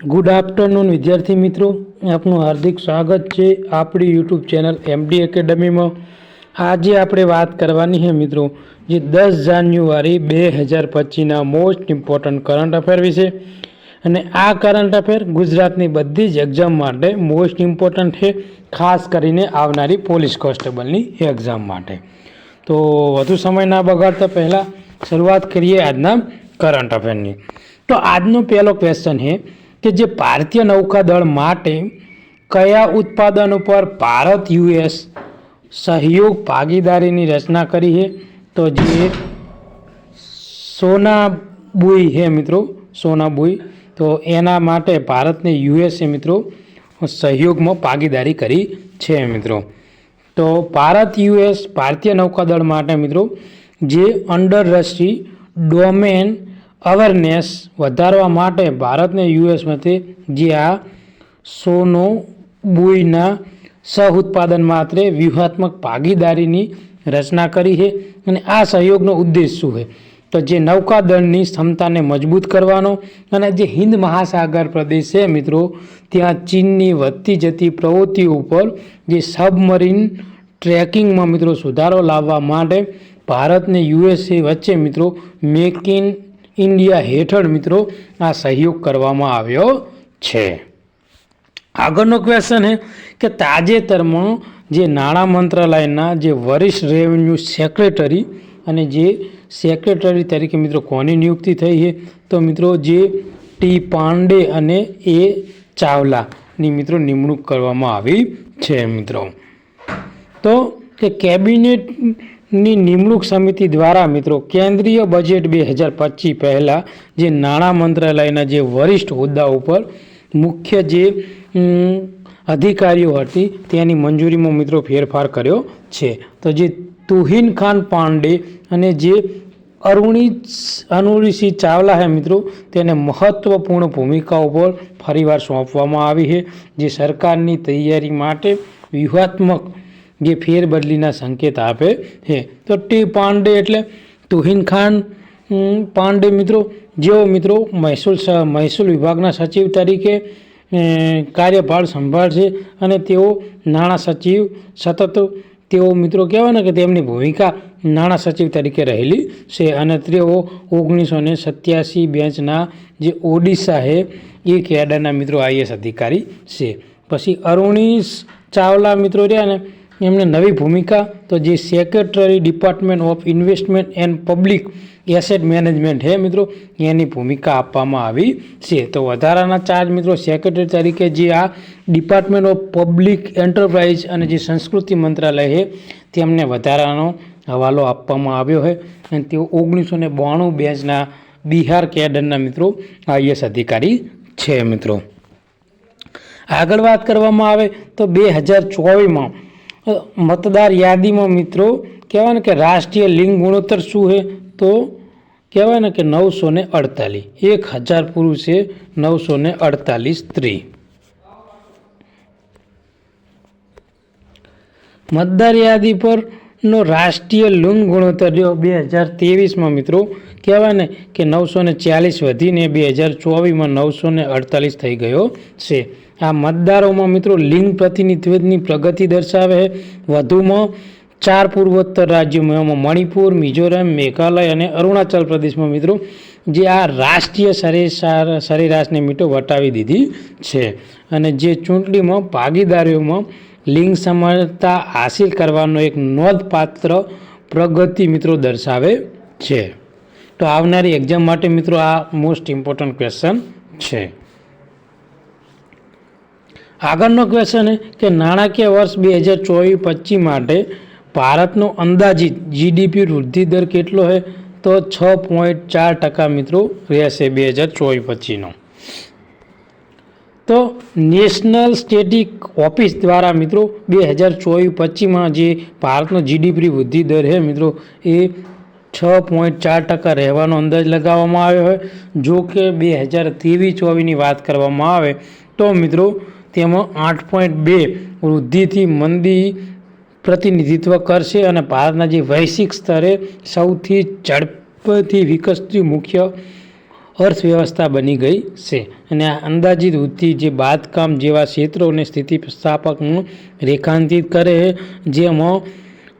Good afternoon વિદ્યાર્થી મિત્રો, આપનું હાર્દિક સ્વાગત છે આપણી યુટ્યુબ ચેનલ એમડી એકેડમીમાં। આજે આપણે વાત કરવાની છે મિત્રો જે 10 જાન્યુઆરી 2025ના મોસ્ટ ઇમ્પોર્ટન્ટ કરંટ અફેર વિશે। અને આ કરંટ અફેર ગુજરાતની બધી જ એક્ઝામ માટે મોસ્ટ ઇમ્પોર્ટન્ટ છે, ખાસ કરીને આવનારી પોલીસ કોન્સ્ટેબલની એક્ઝામ માટે। તો વધુ સમય ના બગાડતા પહેલાં શરૂઆત કરીએ આજના કરંટ અફેરની। તો આજનો પહેલો ક્વેશ્ચન છે કે જે ભારતીય નૌકાદળ માટે કયા ઉત્પાદન ઉપર ભારત યુએસ સહયોગ ભાગીદારીની રચના કરી છે? તો જે સોનાબુઈ છે મિત્રો, સોનાબુઈ। તો એના માટે ભારતને યુએસએ મિત્રો સહયોગમાં ભાગીદારી કરી છે મિત્રો। તો ભારત યુએસ ભારતીય નૌકાદળ માટે મિત્રો જે અંડર રશી ડોમેન અવેરનેસ વધારવા માટે ભારતને યુએસમાંથી જે આ સોનાબુઈના સહ ઉત્પાદન માટે વ્યૂહાત્મક ભાગીદારીની રચના કરી છે। અને આ સહયોગનો ઉદ્દેશ શું છે? તો જે નૌકાદળની ક્ષમતાને મજબૂત કરવાનો અને જે હિન્દ મહાસાગર પ્રદેશ છે મિત્રો ત્યાં ચીનની વધતી જતી પ્રવૃત્તિઓ ઉપર જે સબમરીન ટ્રેકિંગમાં મિત્રો સુધારો લાવવા માટે ભારતને યુએસએ વચ્ચે મિત્રો મેક ઇન ઇન્ડિયા હેઠળ મિત્રો આ સહયોગ કરવામાં આવ્યો છે। આગળનો ક્વેશ્ચન છે કે તાજેતરમાં જે નાણાં મંત્રાલયના જે વરિષ્ઠ રેવન્યુ સેક્રેટરી અને જે સેક્રેટરી તરીકે મિત્રો કોની નિયુક્તિ થઈ છે? તો મિત્રો જે ટી પાંડે અને એ ચાવલાની મિત્રો નિમણૂક કરવામાં આવી છે મિત્રો। તો કે કેબિનેટની નિમણૂક સમિતિ દ્વારા મિત્રો કેન્દ્રીય બજેટ 2025 પહેલાં જે નાણાં મંત્રાલયના જે વરિષ્ઠ હોદ્દા ઉપર મુખ્ય જે અધિકારીઓ હતી તેની મંજૂરીમાં મિત્રો ફેરફાર કર્યો છે। તો જે તુહિન ખાન પાંડે અને જે અરુણિસિંહ ચાવલા છે મિત્રો તેને મહત્વપૂર્ણ ભૂમિકા ઉપર ફરીવાર સોંપવામાં આવી છે, જે સરકારની તૈયારી માટે વ્યૂહાત્મક જે ફેરબદલીના સંકેત આપે છે। તો ટી પાંડે એટલે તુહિન ખાન પાંડે મિત્રો જેઓ મિત્રો મહેસૂલ વિભાગના સચિવ તરીકે કાર્યભાર સંભાળશે અને તેઓ નાણાં સચિવ સતત તેઓ મિત્રો કહેવાય ને કે તેમની ભૂમિકા નાણાં સચિવ તરીકે રહેલી છે। અને તેઓ 1987 બેચના જે ઓડિશા છે એ કેડરના મિત્રો આઈએસ અધિકારી છે। પછી અરુણિશ ચાવલા મિત્રો રહ્યા ને એમને નવી ભૂમિકા તો જે secretary department of investment and public asset management છે મિત્રો એની ભૂમિકા આપવામાં આવી છે। તો વધારાના ચાર્જ મિત્રો સેક્રેટરી તરીકે જે આ ડિપાર્ટમેન્ટ ઓફ પબ્લિક એન્ટરપ્રાઇઝ અને જે સંસ્કૃતિ મંત્રાલય છે તેમને વધારાનો હવાલો આપવામાં આવ્યો છે। અને તેઓ 1992 બેચના બિહાર કેડરના મિત્રો આઈએસ અધિકારી છે મિત્રો। આગળ વાત કરવામાં આવે તો 2024માં મતદાર યાદીમાં મિત્રો કહેવાય ને કે રાષ્ટ્રીય લિંગ ગુણોત્તર શું છે? તો કહેવાય ને કે 948, 1000 પુરુષે 948 સ્ત્રી। મતદાર યાદી પરનો રાષ્ટ્રીય લિંગ ગુણોત્તર 2023માં મિત્રો કહેવાય ને કે 940 વધીને 2024માં 948 થઈ ગયો છે। આ મતદારોમાં મિત્રો લિંગ પ્રતિનિધિત્વની પ્રગતિ દર્શાવે છે। વધુમાં 4 પૂર્વોત્તર રાજ્યોમાં મણિપુર, મિઝોરમ, મેઘાલય અને અરુણાચલ પ્રદેશમાં મિત્રો જે આ રાષ્ટ્રીય સરેરાશને મિત્રો વટાવી દીધી છે। અને જે ચૂંટણીમાં ભાગીદારીઓમાં લિંગ સમાનતા હાંસિલ કરવાનો એક નોંધપાત્ર પ્રગતિ મિત્રો દર્શાવે છે। તો આવનારી એક્ઝામ માટે મિત્રો આ મોસ્ટ ઇમ્પોર્ટન્ટ ક્વેશ્ચન છે। આગળનો ક્વેશ્ચન છે કે નાણાકીય વર્ષ 2024-25 માટે ભારતનો અંદાજિત જીડીપી વૃદ્ધિ દર કેટલો છે? તો 6.4% મિત્રો રહેશે 2024-25નો। તો નેશનલ સ્ટેટિક ઓફિસ દ્વારા મિત્રો 2024-25માં જે ભારતનો જીડીપી વૃદ્ધિ દર છે મિત્રો એ 6.4% રહેવાનો અંદાજ લગાવવામાં આવ્યો છે। જો કે 2023-24ની વાત કરવામાં આવે તો મિત્રો તેમાં 8.2 વૃદ્ધિથી મંદી પ્રતિનિધિત્વ કરશે અને ભારતના જે વૈશ્વિક સ્તરે સૌથી ઝડપથી વિકસતી મુખ્ય અર્થવ્યવસ્થા બની ગઈ છે અને આ અંદાજિત વૃદ્ધિ જે બાંધકામ જેવા ક્ષેત્રોને સ્થિતિસ્થાપકનું રેખાંકિત કરે છે, જેમાં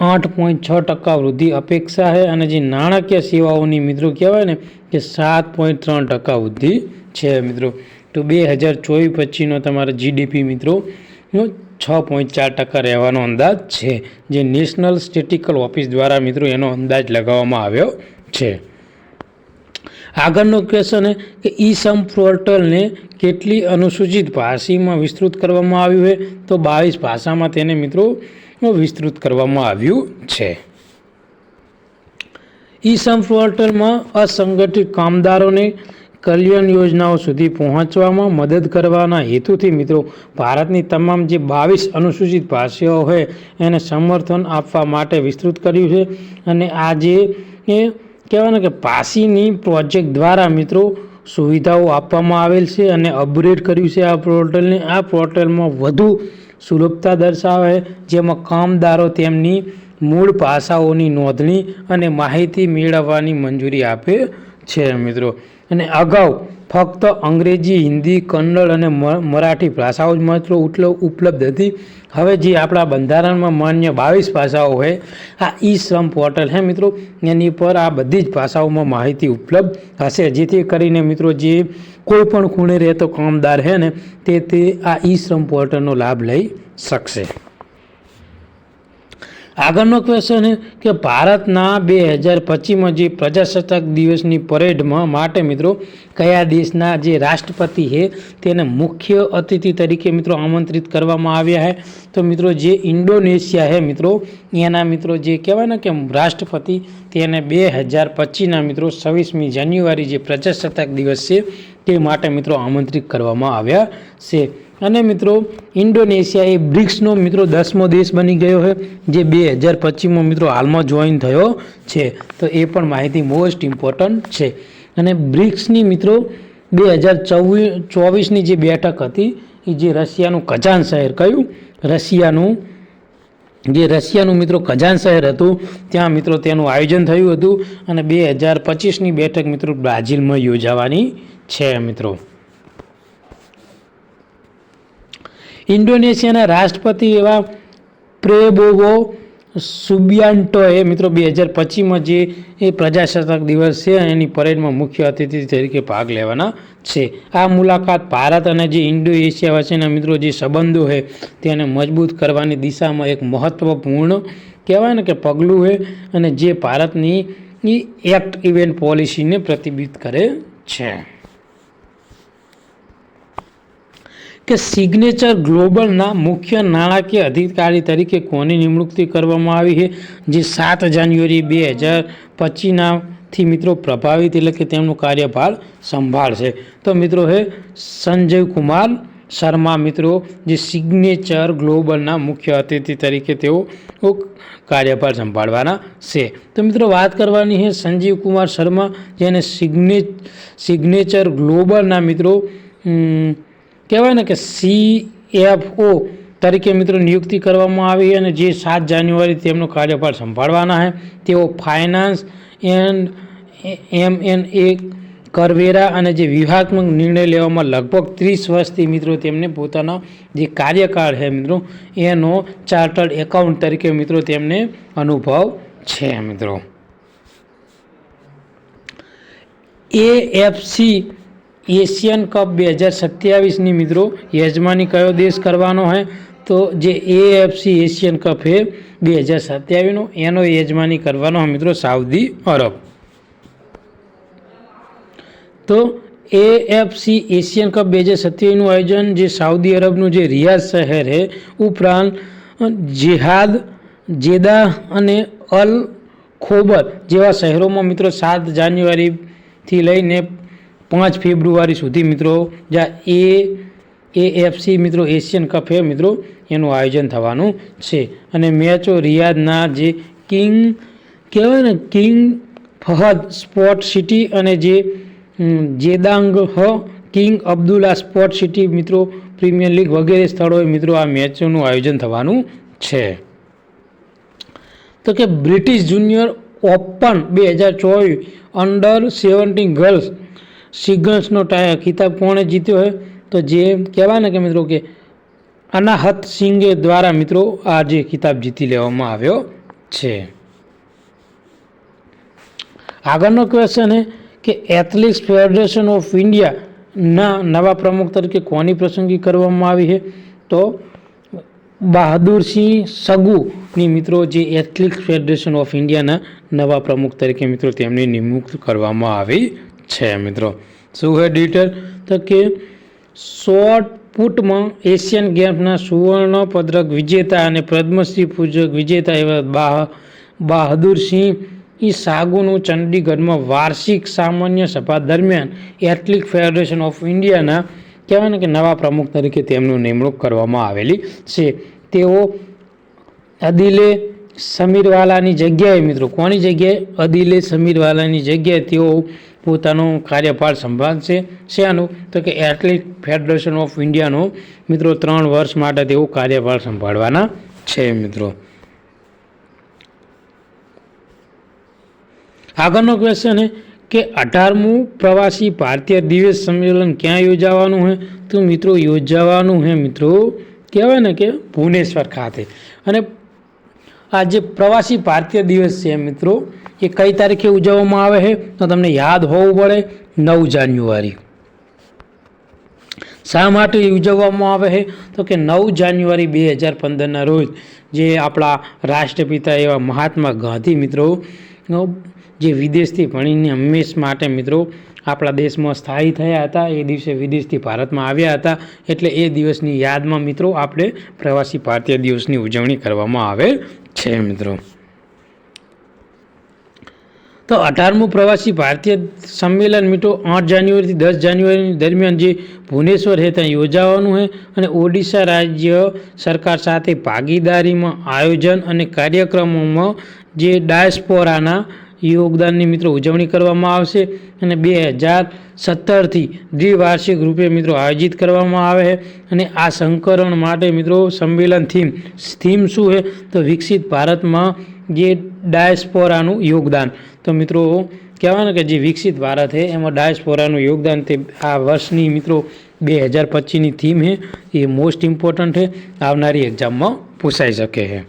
8.6% વૃદ્ધિ અપેક્ષા છે અને જે નાણાકીય સેવાઓની મિત્રો કહેવાય ને કે 7.3% વૃદ્ધિ છે મિત્રો. તો 2024-25નો તમારા જીડીપી મિત્રો 6.4% રહેવાનો અંદાજ છે, જે નેશનલ સ્ટેટિસ્ટિકલ ઓફિસ દ્વારા મિત્રો એનો અંદાજ લગાવવામાં આવ્યો છે. આગળનો ક્વેશ્ચન કે ઈ શ્રમ પોર્ટલને કેટલી અનુસૂચિત ભાષામાં વિસ્તૃત કરવામાં આવ્યું છે? તો 22 ભાષામાં તેને મિત્રો વિસ્તૃત કરવામાં આવ્યું છે. ઈ શ્રમ પોર્ટલમાં અસંગઠિત કામદારોને કલ્યાણ યોજનાઓ સુધી પહોંચવામાં મદદ કરવાના હેતુથી મિત્રો ભારતની તમામ જે 22 અનુસૂચિત ભાષાઓ હોય એને સમર્થન આપવા માટે વિસ્તૃત કર્યું છે. અને આ જે કહેવાય ને કે પાસીની પ્રોજેક્ટ દ્વારા મિત્રો સુવિધાઓ આપવામાં આવેલ છે અને અપગ્રેડ કર્યું છે આ પોર્ટલને. આ પોર્ટલમાં વધુ સુલભતા દર્શાવે, જેમાં કામદારો તેમની મૂળ ભાષાઓની નોંધણી અને માહિતી મેળવવાની મંજૂરી આપે છે મિત્રો. અને અગાઉ ફક્ત અંગ્રેજી, હિન્દી, કન્નડ અને મરાઠી ભાષાઓ જ માત્ર ઉપલબ્ધ હતી. હવે જે આપણા બંધારણમાં માન્ય 22 ભાષાઓ હોય, આ ઈ શ્રમ પોર્ટલ છે મિત્રો, એની પર આ બધી જ ભાષાઓમાં માહિતી ઉપલબ્ધ હશે, જેથી કરીને મિત્રો જે કોઈ પણ ખૂણે રહેતો કામદાર છે ને તે આ ઈ શ્રમ પોર્ટલનો લાભ લઈ શકશે. આગળનો ક્વેશ્ચન કે ભારતના 2025માં જે પ્રજાસત્તાક દિવસની પરેડમાં માટે મિત્રો કયા દેશના જે રાષ્ટ્રપતિ છે તેને મુખ્ય અતિથિ તરીકે મિત્રો આમંત્રિત કરવામાં આવ્યા છે? તો મિત્રો જે ઇન્ડોનેશિયા છે મિત્રો એના મિત્રો જે કહેવાય ને કે રાષ્ટ્રપતિ તેને 2025ના મિત્રો 26મી જાન્યુઆરી જે પ્રજાસત્તાક દિવસ છે તે માટે મિત્રો આમંત્રિત કરવામાં આવ્યા છે. અને મિત્રો ઇન્ડોનેશિયા એ બ્રિક્સનો મિત્રો 10મો દેશ બની ગયો છે, જે 2025માં મિત્રો હાલમાં જોઈન થયો છે. તો એ પણ માહિતી મોસ્ટ ઇમ્પોર્ટન્ટ છે. અને બ્રિક્સની મિત્રો 2024ની જે બેઠક હતી એ જે રશિયાનું કઝાન શહેર, કયું રશિયાનું મિત્રો કઝાન શહેર હતું, ત્યાં મિત્રો તેનું આયોજન થયું હતું. અને 2025ની બેઠક મિત્રો બ્રાઝિલમાં યોજાવાની છે મિત્રો. ઇન્ડોનેશિયાના રાષ્ટ્રપતિ એવા પ્રેબોવો સુબિયાન્ટોએ મિત્રો 2025માં જે એ પ્રજાસત્તાક દિવસ છે એની પરેડમાં મુખ્ય અતિથિ તરીકે ભાગ લેવાના છે. આ મુલાકાત ભારત અને જે ઇન્ડો એશિયા વચ્ચેના મિત્રો જે સંબંધો છે તેને મજબૂત કરવાની દિશામાં એક મહત્વપૂર્ણ કહેવાય ને કે પગલું છે, અને જે ભારતની એક્ટ ઇવેન્ટ પોલિસીને પ્રતિબિંબિત કરે છે. કે સિગ્નેચર ગ્લોબલના મુખ્ય નાણાકીય અધિકારી તરીકે કોની નિમણૂક કરવામાં આવી છે, જે 7 જાન્યુઆરી 2025થી મિત્રો પ્રભાવિત એટલે કે તેમનો કાર્યભાર સંભાળશે? તો મિત્રો છે સંજય કુમાર શર્મા મિત્રો જે સિગ્નેચર ગ્લોબલના મુખ્ય અતિથિ તરીકે તેઓ કાર્યભાર સંભાળવાના છે. તો મિત્રો વાત કરવાની છે સંજીવ કુમાર શર્મા, જેને સિગ્નેચર ગ્લોબલના મિત્રો કહેવાય ને કે CFO તરીકે મિત્રો નિયુક્તિ કરવામાં આવી, અને જે 7 જાન્યુઆરી તેમનો કાર્યભાર સંભાળવાના છે. તેઓ ફાઇનાન્સ એન્ડ M&A, કરવેરા અને જે વ્યૂહાત્મક નિર્ણય લેવામાં લગભગ 30 વર્ષથી મિત્રો તેમને પોતાના જે કાર્યકાળ છે મિત્રો એનો ચાર્ટર્ડ એકાઉન્ટ તરીકે મિત્રો તેમને અનુભવ છે મિત્રો. AFC એશિયન કપ 2027ની મિત્રો યજમાની કયો દેશ કરવાનો છે? તો જે AFC એશિયન કપ છે 2027નો એનો યજમાની કરવાનો છે મિત્રો સાઉદી અરબ. તો AFC એશિયન કપ 2027નું આયોજન જે સાઉદી અરબનું જે રિયાદ શહેર છે ઉપરાંત જેદાહ અને અલ ખોબર જેવા શહેરોમાં મિત્રો 7 જાન્યુઆરીથી લઈને 5 ફેબ્રુઆરી સુધી મિત્રો જ્યાં AFC મિત્રો એશિયન કપ છે મિત્રો એનું આયોજન થવાનું છે. અને મેચો રિયાદના જે કિંગ કહેવાય ને કિંગ ફહદ સ્પોર્ટ સિટી અને જે જેદાંગ કિંગ અબ્દુલ્લા સ્પોર્ટ સિટી મિત્રો પ્રીમિયર લીગ વગેરે સ્થળોએ મિત્રો આ મેચોનું આયોજન થવાનું છે. તો કે British junior open 2024 under 17 girls સિગન્સનો ખિતાબ કોણે જીત્યો છે? તો જે કહેવાય ને કે મિત્રો કે અનાહત સિંઘે દ્વારા મિત્રો આ જે ખિતાબ જીતી લેવામાં આવ્યો છે. આગળનો ક્વેશ્ચન છે કે એથ્લેટિક્સ ફેડરેશન ઓફ ઇન્ડિયાના નવા પ્રમુખ તરીકે કોની પસંદગી કરવામાં આવી છે? તો બહાદુરસિંહ સગુની મિત્રો જે એથ્લેટિક્સ ફેડરેશન ઓફ ઇન્ડિયાના નવા પ્રમુખ તરીકે મિત્રો તેમની નિમણૂક કરવામાં આવી છે. મિત્રો શું છે ડિટેલ? તો કે શોર્ટ પુટમાં એશિયન ગેમ્સના સુવર્ણ પદક વિજેતા અને પદ્મશ્રી પૂજક વિજેતા એવા બહાદુરસિંહ સાગુનું ચંડીગઢમાં વાર્ષિક સામાન્ય સભા દરમિયાન એથ્લેટિક્સ ફેડરેશન ઓફ ઇન્ડિયાના કહેવાય ને કે નવા પ્રમુખ તરીકે તેમનું નિમણૂક કરવામાં આવેલી છે. તેઓ અદિલે સમીરવાલાની જગ્યાએ મિત્રો કોની જગ્યાએ? અદિલે સમીરવાલાની જગ્યાએ તેઓ પોતાનો કાર્યભાર સંભાળશે. શેનું? તો કે એથ્લેટિક્સ ફેડરેશન ઓફ ઇન્ડિયાનો મિત્રો 3 વર્ષ માટે તેઓ કાર્યભાર સંભાળવાના છે. મિત્રો આગળનો ક્વેશ્ચન છે કે 18મું પ્રવાસી ભારતીય દિવસ સંમેલન ક્યાં યોજાવાનું છે? તો મિત્રો યોજાવાનું છે મિત્રો કહેવાય ને કે ભુવનેશ્વર ખાતે. અને આ જે પ્રવાસી ભારતીય દિવસ છે મિત્રો એ કઈ તારીખે ઉજવવામાં આવે છે? તો તમને યાદ હોવું પડે 9 જાન્યુઆરી. શા માટે ઉજવવામાં આવે છે? તો કે 9 જાન્યુઆરી 2015ના રોજ જે આપણા રાષ્ટ્રપિતા એવા મહાત્મા ગાંધી મિત્રો જે વિદેશથી ભણીને હંમેશ માટે મિત્રો આપણા દેશમાં સ્થાયી થયા હતા, એ દિવસે વિદેશથી ભારતમાં આવ્યા હતા. એટલે એ દિવસની યાદમાં મિત્રો આપણે પ્રવાસી ભારતીય દિવસની ઉજવણી કરવામાં આવે છે. મિત્રો તો 18મું પ્રવાસી ભારતીય સંમેલન મિત્રો 8 જાન્યુઆરીથી 10 જાન્યુઆરી દરમિયાન જે ભુવનેશ્વર છે ત્યાં યોજાવાનું છે. અને ઓડિશા રાજ્ય સરકાર સાથે ભાગીદારીમાં આયોજન અને કાર્યક્રમોમાં જે ડાયસ્પોરાના યોગદાનની મિત્રો ઉજવણી કરવામાં આવશે. અને 2017થી દ્વિવાર્ષિક રૂપે મિત્રો આયોજિત કરવામાં આવે છે. અને આ સંકરણ માટે મિત્રો સંમેલન થીમ શું છે? તો વિકસિત ભારતમાં જે ડાયસ્પોરાનું યોગદાન. તો મિત્રો કહેવાય ને કે જે વિકસિત ભારત છે એમાં ડાયસ્પોરાનું યોગદાન તે આ વર્ષની મિત્રો 2025ની થીમ છે. એ મોસ્ટ ઇમ્પોર્ટન્ટ છે, આવનારી એક્ઝામમાં પૂછાઈ શકે છે.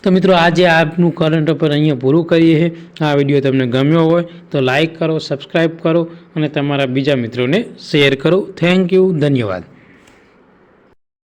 તો મિત્રો આજે આપનું કરંટ અફેર અહીંયા પૂરું કરીએ છીએ. આ વિડીયો તમને ગમ્યો હોય તો લાઈક કરો, સબસ્ક્રાઈબ કરો અને તમારા બીજા મિત્રોને શેર કરો. થેન્ક યુ, ધન્યવાદ.